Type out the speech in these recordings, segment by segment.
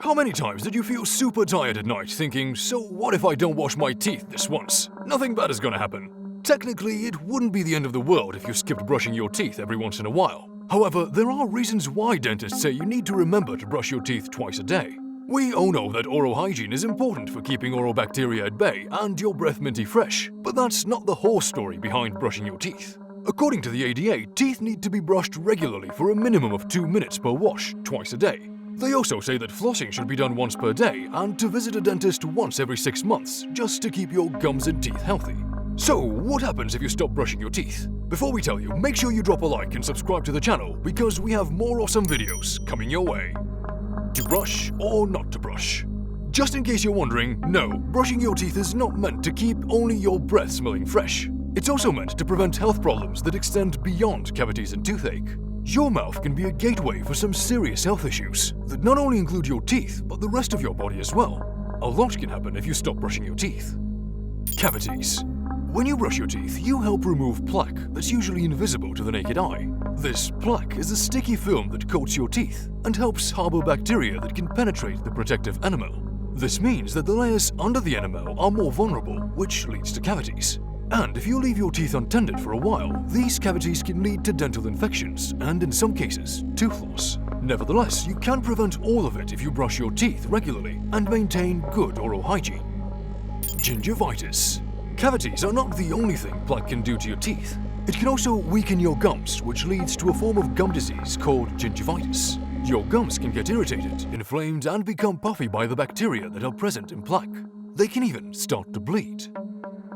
How many times did you feel super tired at night thinking, so what if I don't wash my teeth this once? Nothing bad is gonna happen. Technically, it wouldn't be the end of the world if you skipped brushing your teeth every once in a while. However, there are reasons why dentists say you need to remember to brush your teeth twice a day. We all know that oral hygiene is important for keeping oral bacteria at bay and your breath minty fresh, but that's not the whole story behind brushing your teeth. According to the ADA, teeth need to be brushed regularly for a minimum of 2 minutes per wash, twice a day. They also say that flossing should be done once per day and to visit a dentist once every 6 months, just to keep your gums and teeth healthy. So, what happens if you stop brushing your teeth? Before we tell you, make sure you drop a like and subscribe to the channel because we have more awesome videos coming your way. To brush or not to brush? Just in case you're wondering, no, brushing your teeth is not meant to keep only your breath smelling fresh. It's also meant to prevent health problems that extend beyond cavities and toothache. Your mouth can be a gateway for some serious health issues that not only include your teeth, but the rest of your body as well. A lot can happen if you stop brushing your teeth. Cavities. When you brush your teeth, you help remove plaque that's usually invisible to the naked eye. This plaque is a sticky film that coats your teeth and helps harbor bacteria that can penetrate the protective enamel. This means that the layers under the enamel are more vulnerable, which leads to cavities. And if you leave your teeth untended for a while, these cavities can lead to dental infections and, in some cases, tooth loss. Nevertheless, you can prevent all of it if you brush your teeth regularly and maintain good oral hygiene. Gingivitis. Cavities are not the only thing plaque can do to your teeth. It can also weaken your gums, which leads to a form of gum disease called gingivitis. Your gums can get irritated, inflamed, and become puffy by the bacteria that are present in plaque. They can even start to bleed.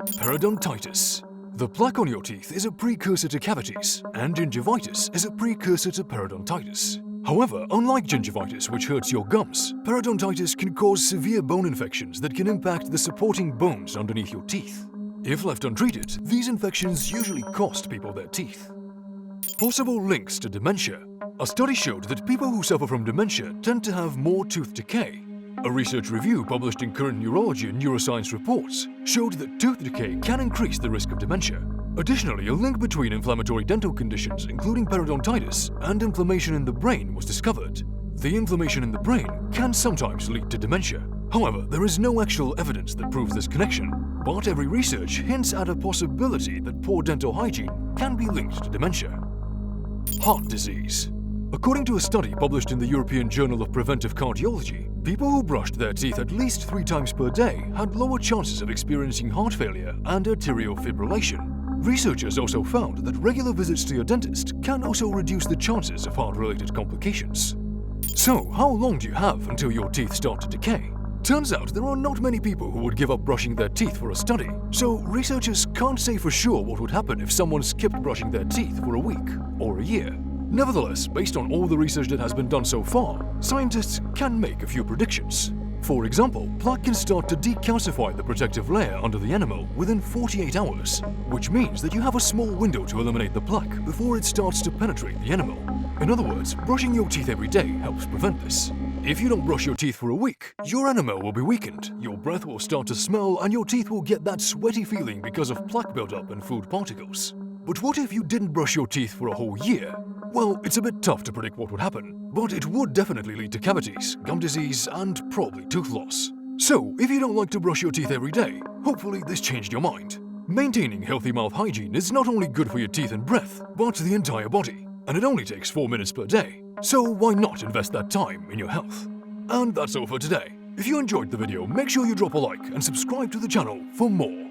Periodontitis. The plaque on your teeth is a precursor to cavities, and gingivitis is a precursor to periodontitis. However, unlike gingivitis, which hurts your gums, periodontitis can cause severe bone infections that can impact the supporting bones underneath your teeth. If left untreated, these infections usually cost people their teeth. Possible links to dementia. A study showed that people who suffer from dementia tend to have more tooth decay. A research review published in Current Neurology and Neuroscience Reports showed that tooth decay can increase the risk of dementia. Additionally, a link between inflammatory dental conditions, including periodontitis, and inflammation in the brain was discovered. The inflammation in the brain can sometimes lead to dementia. However, there is no actual evidence that proves this connection, but every research hints at a possibility that poor dental hygiene can be linked to dementia. Heart disease. According to a study published in the European Journal of Preventive Cardiology, people who brushed their teeth at least 3 times per day had lower chances of experiencing heart failure and arterial fibrillation. Researchers also found that regular visits to your dentist can also reduce the chances of heart-related complications. So, how long do you have until your teeth start to decay? Turns out there are not many people who would give up brushing their teeth for a study, so researchers can't say for sure what would happen if someone skipped brushing their teeth for a week or a year. Nevertheless, based on all the research that has been done so far, scientists can make a few predictions. For example, plaque can start to decalcify the protective layer under the enamel within 48 hours, which means that you have a small window to eliminate the plaque before it starts to penetrate the enamel. In other words, brushing your teeth every day helps prevent this. If you don't brush your teeth for a week, your enamel will be weakened, your breath will start to smell, and your teeth will get that sweaty feeling because of plaque buildup and food particles. But what if you didn't brush your teeth for a whole year? Well, it's a bit tough to predict what would happen, but it would definitely lead to cavities, gum disease, and probably tooth loss. So, if you don't like to brush your teeth every day, hopefully this changed your mind. Maintaining healthy mouth hygiene is not only good for your teeth and breath, but the entire body, and it only takes 4 minutes per day. So why not invest that time in your health? And that's all for today. If you enjoyed the video, make sure you drop a like and subscribe to the channel for more.